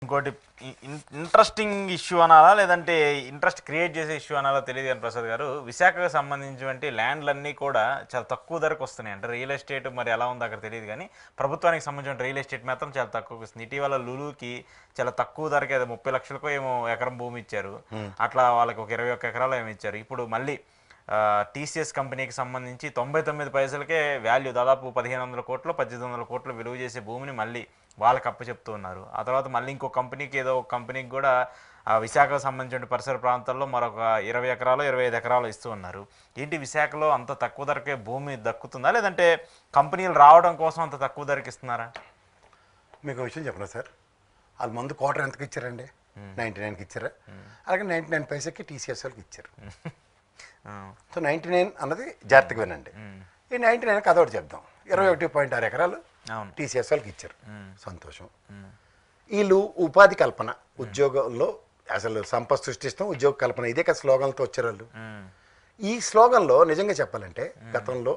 ఇంకోటి interesting issue అనాలా లేదంటే ఇంట్రెస్ట్ క్రియేట్ చేసే ఇష్యూ అనాలా తెలియదు కానీ ప్రసాద్ గారు, విశాఖకు సంబంధించినటువంటి ల్యాండ్లన్నీ కూడా చాలా తక్కువ ధరకు వస్తున్నాయి. అంటే రియల్ ఎస్టేట్ మరి ఎలా ఉందో అక్కడ తెలియదు కానీ ప్రభుత్వానికి సంబంధించిన రియల్ ఎస్టేట్ మాత్రం చాలా తక్కువకి వస్తుంది. ఇటీవల లులుకి చాలా తక్కువ ధరకే 30 లక్షలకో ఏమో ఎకరం భూమి ఇచ్చారు. అట్లా వాళ్ళకి ఒక 21 ఎకరాలు ఏమి ఇచ్చారు. ఇప్పుడు మళ్ళీ టీసీఎస్ కంపెనీకి సంబంధించి 99 పైసలకే వాల్యూ, దాదాపు 1500 కోట్లు 1800 కోట్లు విలువ చేసే భూమిని మళ్ళీ వాళ్ళకి అప్పచెప్తూ ఉన్నారు. ఆ తర్వాత మళ్ళీ ఇంకో కంపెనీకి, ఏదో ఒక కంపెనీకి కూడా విశాఖకు సంబంధించిన పరిసర ప్రాంతాల్లో మరొక 20 ఎకరాలు 25 ఎకరాలు ఇస్తూ ఉన్నారు. ఏంటి విశాఖలో అంత తక్కువ ధరకే భూమి దక్కుతుందా, లేదంటే కంపెనీలు రావడం కోసం అంత తక్కువ ధరకి ఇస్తున్నారా? మీకు విషయం చెప్పనా సార్, వాళ్ళ ముందు క్వార్టర్ ఎంతకి ఇచ్చారండి? 99కి ఇచ్చారా? అలాగే 99 పైసకి టీసీఎస్ వాళ్ళకి ఇచ్చారు. సో 99 అన్నది జాగ్రత్తగా వినండి. ఈ 99 కథ ఒకటి చెప్దాం. 21.6 ఎకరాలు టీసీఎస్ వాళ్ళకి ఇచ్చారు. సంతోషం. వీళ్ళు ఉపాధి కల్పన, ఉద్యోగంలో అసలు సంపద సృష్టిస్తాం, ఉద్యోగ కల్పన, ఇదే కదా స్లోగన్లతో వచ్చారు వాళ్ళు. ఈ స్లోగన్లో నిజంగా చెప్పాలంటే గతంలో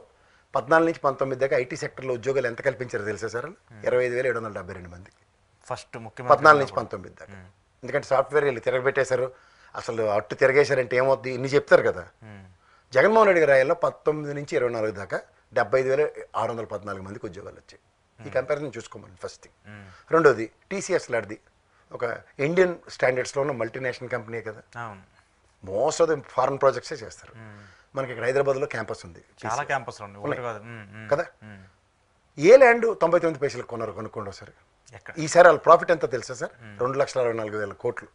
14 నుంచి 19 దాకా ఐటీ సెక్టర్లో ఉద్యోగాలు ఎంత కల్పించారో తెలుసా సార్? 25,772 మందికి ఫస్ట్ ముఖ్యమంత్రి 14 నుంచి 19 దాకా. ఎందుకంటే సాఫ్ట్వేర్ వీళ్ళు తిరగబెట్టేశారు. అసలు అట్టు తిరగేశారంటే ఏమవుద్ది ఇన్ని చెప్తారు కదా. జగన్మోహన్ రెడ్డి గారి ఆయల్లో 19 నుంచి 24 దాకా 75,614 మందికి ఉద్యోగాలు వచ్చాయి. ఈ కంపారిజన్ చూసుకోమని ఫస్ట్ థింగ్. రెండోది టీసీఎస్ లాంటిది ఒక ఇండియన్ స్టాండర్డ్స్లో ఉన్న మల్టీనేషనల్ కంపెనీ కదా. మోస్ట్ ఆఫ్ ది ఫారెన్ ప్రాజెక్ట్సే చేస్తారు. మనకి ఇక్కడ హైదరాబాద్లో క్యాపస్ ఉంది, చాలా క్యాంపస్ కదా. ఏ ల్యాండ్ 99 పైసలకు కొన్నారు కనుక్కోండి సార్. ఈసారి వాళ్ళ ప్రాఫిట్ ఎంత తెలుసా సార్? 2,64,000 కోట్లు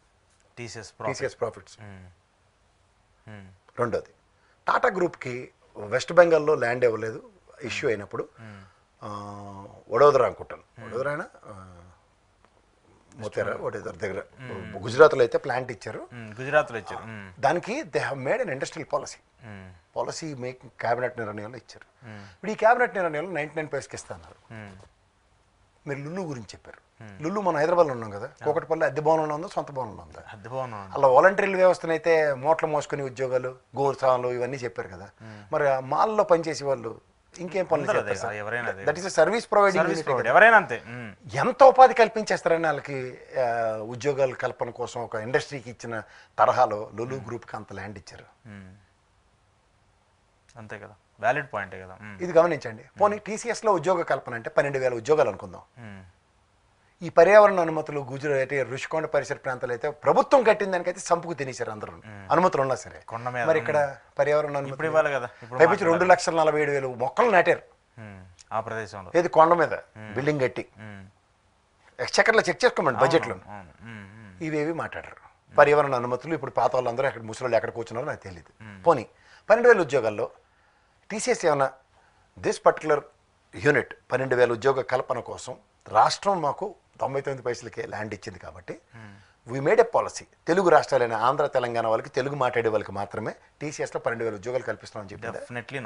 టీసీఎస్ ప్రాఫిట్స్. రెండోది టాటా గ్రూప్కి వెస్ట్ బెంగాల్లో ల్యాండ్ ఇవ్వలేదు ఇష్యూ అయినప్పుడు, వడోదరా అనుకుంటాను, వడోదరానా మోతేరా వడోదరా దగ్గర గుజరాత్లో అయితే ప్లాంట్ ఇచ్చారు. గుజరాత్లో ఇచ్చారు. దానికి they have made an industrial policy making cabinet నిర్ణయంలో ఇచ్చారు. ఇప్పుడు ఈ క్యాబినెట్ నిర్ణయంలో 99 పైసకి ఇస్తున్నారు. మీరు లుల్లు గురించి చెప్పారు. లుల్లు మనం హైదరాబాద్లో ఉన్నాం కదా, కోకటపల్లి అద్దె భవనంలో ఉందా సొంత భవనంలో ఉందా? అద్దె భవనం. అలా వాలంటీర్ల వ్యవస్థనైతే మూటలు మోసుకుని ఉద్యోగాలు, గోసాలు ఇవన్నీ చెప్పారు కదా. మరి మాల్లో పనిచేసే వాళ్ళు ఇంకేం పనులు చేస్తారు? That is service providing. ఎవరైనా అంతే. ఎంత ఉపాధి కల్పించేస్తారని వాళ్ళకి ఉద్యోగాల కల్పన కోసం ఒక ఇండస్ట్రీకి ఇచ్చిన తరహాలో లులు గ్రూప్కి అంత ల్యాండ్ ఇచ్చారు. అంతే కదా, వ్యాలిడ్ పాయింటే కదా. ఇది గమనించండి. పోనీ టీసీఎస్లో ఉద్యోగ కల్పన అంటే 12,000 ఉద్యోగాలు అనుకుందాం. ఈ పర్యావరణ అనుమతులు గుజరాత్ ఋషికొండ పరిసర ప్రాంతాలు అయితే ప్రభుత్వం కట్టిన దానికైతే సంపుకు తినేశారు అందరూ, అనుమతులు ఉన్నా సరే. మరి ఇక్కడ పర్యావరణ అనుమతులు పైపించి 2,47,000 మొక్కలు నాటారు ఆ ప్రదేశంలో, ఏది కొండ మీద బిల్డింగ్ కట్టి. ఎక్స్చెక్కర్లో చెక్ చేసుకోమండి బడ్జెట్లో. ఇవేవి మాట్లాడారు. పర్యావరణ అనుమతులు ఇప్పుడు పాత వాళ్ళందరూ అక్కడ ముసలి ఎక్కడ కూర్చున్నారో నాకు తెలియదు. పోనీ 12,000 ఉద్యోగాల్లో టీసీఎస్ ఏమన్నా దిస్ పర్టికులర్ యూనిట్ 12,000 ఉద్యోగ కల్పన కోసం రాష్ట్రం మాకు 99 పైసలకే ల్యాండ్ ఇచ్చింది కాబట్టి we made a policy, Telugu రాష్ట్రాలైన ఆంధ్ర తెలంగాణ వాళ్ళకి, తెలుగు మాట్లాడే వాళ్ళకి మాత్రమే టీసీఎస్లో 12,000 ఉద్యోగాలు కల్పిస్తామని చెప్పి. డెఫినెట్లీ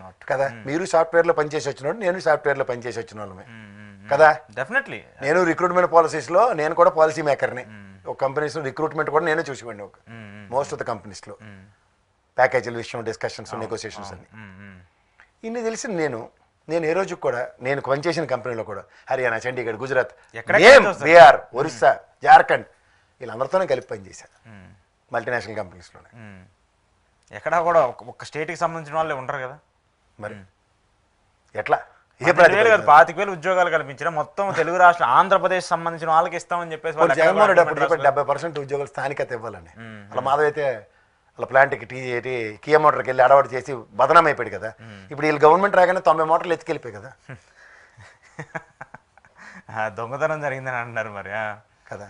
నాట్ కదా. మీరు సాఫ్ట్వేర్లో పనిచేసి వచ్చిన నేను సాఫ్ట్వేర్లో పనిచేసి వచ్చిన వాళ్ళమే కదా. డెఫినెట్లీ నేను రిక్రూట్మెంట్ పాలసీస్లో నేను కూడా పాలసీ మేకర్ని. ఒక కంపెనీస్లో రిక్రూట్మెంట్ కూడా నేనే చూసివ్వండి. ఒక మోస్ట్ ఆఫ్ ద కంపెనీస్లో ప్యాకేజీల విషయం, డిస్కషన్స్, నెగోసియేషన్స్ అన్ని ఇన్ని తెలిసి నేను ఏ రోజు కూడా నేను పనిచేసిన కంపెనీలో కూడా హర్యానా, చండీగఢ్, గుజరాత్, బీహార్, ఒరిస్సా, జార్ఖండ్ వీళ్ళందరితోనే కలిపి పనిచేశాను మల్టీనేషనల్ కంపెనీస్లోనే. ఎక్కడా కూడా ఒక స్టేట్కి సంబంధించిన వాళ్ళే ఉంటారు కదా. మరి ఎట్లా 25,000 ఉద్యోగాలు కల్పించిన మొత్తం తెలుగు రాష్ట్రం ఆంధ్రప్రదేశ్ సంబంధించిన వాళ్ళకి ఇస్తామని చెప్పేసి జగన్మోహన్ రెడ్డి అప్పుడు 70% ఉద్యోగాలు స్థానికత ఇవ్వాలని. అలా మాధవ్ అయితే అలా ప్లాంట్కి కియా మోటార్కి వెళ్ళి అడవాడు చేసి బదనాం అయిపోయాడు కదా. ఇప్పుడు వీళ్ళు గవర్నమెంట్ రాగానే 90 మోటార్లు ఎత్తుకెళ్ళిపోయి కదా. దొంగతనం జరిగిందని అంటున్నారు మరి కదా.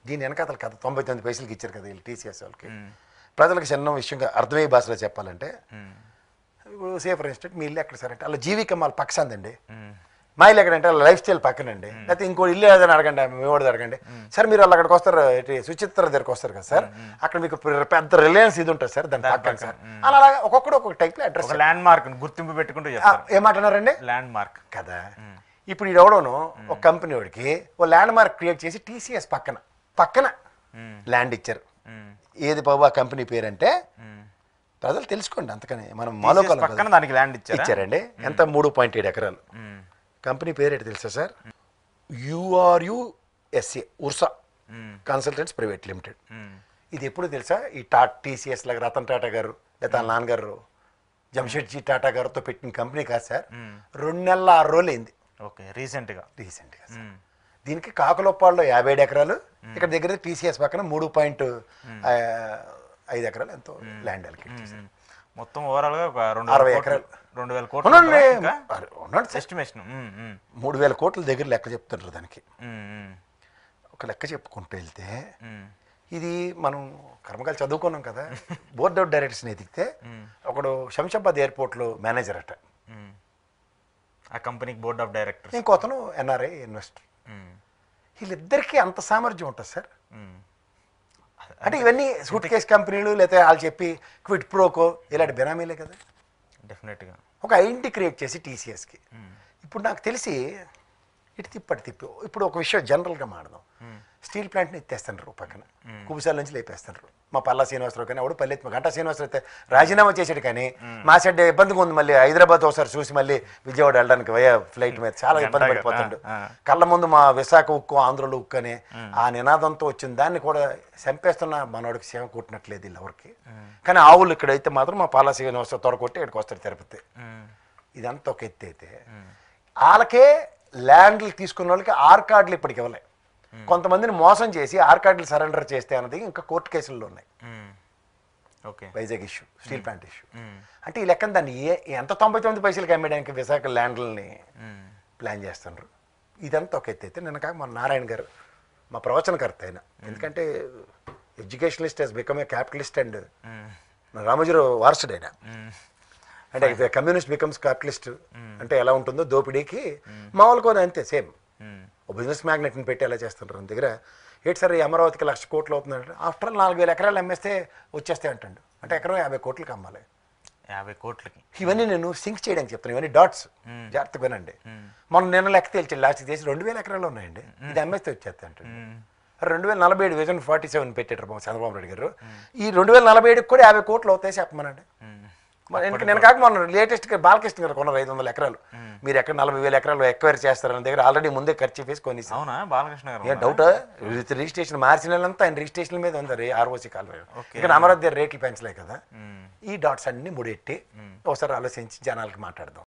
దీని వెనకాతలు కదా 99 పైసలకి ఇచ్చారు కదా వీళ్ళు టీసీఎస్ వాళ్ళకి. ప్రజలకు చిన్న విషయంగా అర్థమయ్యే భాషలో చెప్పాలంటే, ఇప్పుడు సే ఫర్ ఇన్స్టెంట్ మీ ఇల్లు ఎక్కడ సార్ అంటే అలా జీవిక వాళ్ళ పక్కసందండి, మా ఇల్లు ఎక్కడంటే అలా లైఫ్ స్టైల్ పక్కనండి, లేకపోతే ఇంకో ఇల్లు ఏదైనా అడగండి, మేవాడు అడగండి సార్. మీరు వాళ్ళు అక్కడికి వస్తారు, సుచిత్ర దగ్గరకు వస్తారు కదా సార్, అక్కడ మీకు పెద్ద రిలయన్స్ ఇది ఉంటుంది సార్ దాని పక్కన సార్. అలా ఒక్కొక్కడు ఒక్కొక్క టైప్లో అడ్రస్, ల్యాండ్ మార్క్ గుర్తింపు పెట్టుకుంటూ ఏమంటున్నారండి ల్యాండ్ మార్క్ కదా. ఇప్పుడు ఈ ఎవడోను ఒక కంపెనీ వాడికి ఓ ల్యాండ్ మార్క్ క్రియేట్ చేసి టీసీఎస్ పక్కన ల్యాండ్ ఇచ్చారు. ఏది బాబు ఆ కంపెనీ పేరంటే ప్రజలు తెలుసుకోండి. అంతకని మనం పక్కన దానికి ల్యాండ్ ఇచ్చారండి. ఎంత 3.7 ఎకరాలు. కంపెనీ పేరేంటి తెలుసా సార్? యూఆర్యు ఎస్సీ ఉర్సా కన్సల్టెంట్స్ ప్రైవేట్ లిమిటెడ్. ఇది ఎప్పుడు తెలుసా, ఈ టీసీఎస్ లాగా రతన్ టాటా గారు లేదా వాళ్ళ నాన్నగారు జంషెడ్జీ టాటా గారితో పెట్టిన కంపెనీ కాదు సార్. 2 నెలల 6 రోజులు అయింది. ఓకే, రీసెంట్గా దీనికి కాకలొప్పాడులో 57 ఎకరాలు, ఇక్కడ దగ్గర టీసీఎస్ పక్కన 3.5 ఎకరాలు ఎంతో ల్యాండ్ అలికేట్ చేశారు. మొత్తం ఓవరాల్గా ఒక 60 ఎకరాలు 2,000 కోట్లు ఎస్టిమేషన్. 3,000 కోట్ల దగ్గర లెక్క చెప్తుంటారు దానికి. ఒక లెక్క చెప్పుకుంటూ వెళ్తే ఇది మనం కర్మకాలు చదువుకున్నాం కదా. బోర్డ్ ఆఫ్ డైరెక్టర్స్ని ఎదిగితే ఒకడు శంషాబాద్ ఎయిర్పోర్ట్లో మేనేజర్ అట, ఆ కంపెనీకి బోర్డ్ ఆఫ్ డైరెక్టర్స్. ఇంకొతను ఎన్ఆర్ఐ ఇన్వెస్టర్. వీళ్ళిద్దరికీ అంత సామర్థ్యం ఉంటుంది సార్. అంటే ఇవన్నీ సూట్ కేస్ కంపెనీలు లేదా వాళ్ళు చెప్పి క్విట్ ప్రోకో ఇలాంటి బెనామీలే కదా. డెఫినెట్గా ఒక ఐడెంటిటీ క్రియేట్ చేసి టీసీఎస్కి. ఇప్పుడు నాకు తెలిసి ఇటు తిప్పి ఇప్పుడు ఒక విషయం జనరల్గా మాడదాం. స్టీల్ ప్లాంట్ని ఎత్తేస్తున్నారు పక్కన, కుబుసాల నుంచి లేపేస్తున్నారు. మా పల్లా శ్రీనివాసరావు కానీ ఎవడు పల్లెత్తి గంటా శ్రీనివాసరావు అయితే రాజీనామా చేసాడు, కానీ మా సైడ్ ఇబ్బందిగా ఉంది. మళ్ళీ హైదరాబాద్ ఒకసారి చూసి మళ్ళీ విజయవాడ వెళ్ళడానికి వయా ఫ్లైట్ మీద చాలా ఇబ్బంది పడిపోతుండు. కళ్ళ ముందు మా విశాఖ ఉక్కు ఆంధ్రలో ఉక్కు అనే ఆ నినాదంతో వచ్చిన దాన్ని కూడా చంపేస్తున్న మనోడికి సేవ కొట్టినట్లేదు వీళ్ళు ఎవరికి. కానీ ఆవులు ఇక్కడైతే మాత్రం మా పల్లా శ్రీనివాసరావు త్వరకొట్టి ఇక్కడికి వస్తారు తిరుపతి. ఇదంతా ఒక ఎత్తి అయితే వాళ్ళకే ల్యాండ్లు తీసుకున్న వాళ్ళకి ఆర్ కార్డులు ఇప్పటికి ఇవ్వలే. కొంతమందిని మోసం చేసి ఆర్ కార్డులు సరెండర్ చేస్తే అన్నది ఇంకా కోర్టు కేసుల్లో ఉన్నాయి. Vizag issue, steel plant issue. అంటే ఈ లెక్కన దాన్ని ఎంత 99 పైసలకి అమ్మేయడానికి విశాఖ ల్యాండ్లని ప్లాన్ చేస్తున్నారు. ఇదంతా ఒక ఎత్తి అయితే నిన్న కాక మన నారాయణ గారు మా ప్రవచనకర్త అయిన, ఎందుకంటే educationalist Hess become a capitalist and Ramoji Rao వారసుడు అయినా. అంటే కమ్యూనిస్ట్ బికమ్స్ క్యాపిటలిస్ట్ అంటే ఎలా ఉంటుందో దోపిడీకి మామూలు కూడా అంతే సేమ్. ఓ బిజినెస్ మ్యాగ్నెట్ని పెట్టి ఎలా చేస్తుంటారు మన దగ్గర. ఏంటి సార్ ఈ అమరావతికి 1,00,000 కోట్లు అవుతుందంటే ఆఫ్టర్ 4,000 ఎకరాలు అమ్మేస్తే వచ్చేస్తాయి అంటాడు. అంటే ఎకరం 50 కోట్లకి అమ్మాలి. 50 కోట్లకి. ఇవన్నీ నేను సింక్ చేయడానికి చెప్తాను, ఇవన్నీ డాట్స్ జాగ్రత్తగా వినండి. మనం నిన్న లెక్క తేల్చి లాస్ట్ చేసి 2,000 ఎకరాలు ఉన్నాయండి, ఇది అమ్మేస్తే వచ్చేస్తాయి అంటాడు. 2047 విజన్ 47 పెట్టారు చంద్రబాబు నాయుడు గారు. ఈ 2047కి కూడా 50 కోట్లు అవుతాయి చెప్పమనండి. ఎందుకంటే నేను కాక మన లేటెస్ట్గా బాలకృష్ణ గారు కొన్నారు 500 ఎకరాలు. మీరు ఎక్కడ 40,000 ఎకరాలు ఎక్వైర్ చేస్తారని దగ్గర ఆల్రెడీ ముందే ఖర్చు వేసి కొని. అవునా, బాలకృష్ణ గారు ఏ డౌట్? రిజిస్ట్రేషన్ మార్చిన వాళ్ళంతా ఆయన రిజిస్ట్రేషన్ మీద ఉంది ఆర్ఓసీ కాలువ. ఇక్కడ అమరావతి రేట్లు పెంచలే కదా. ఈ డాట్స్ అన్ని ముడెట్టి ఒకసారి ఆలోచించి జనాలకి మాట్లాడదాం.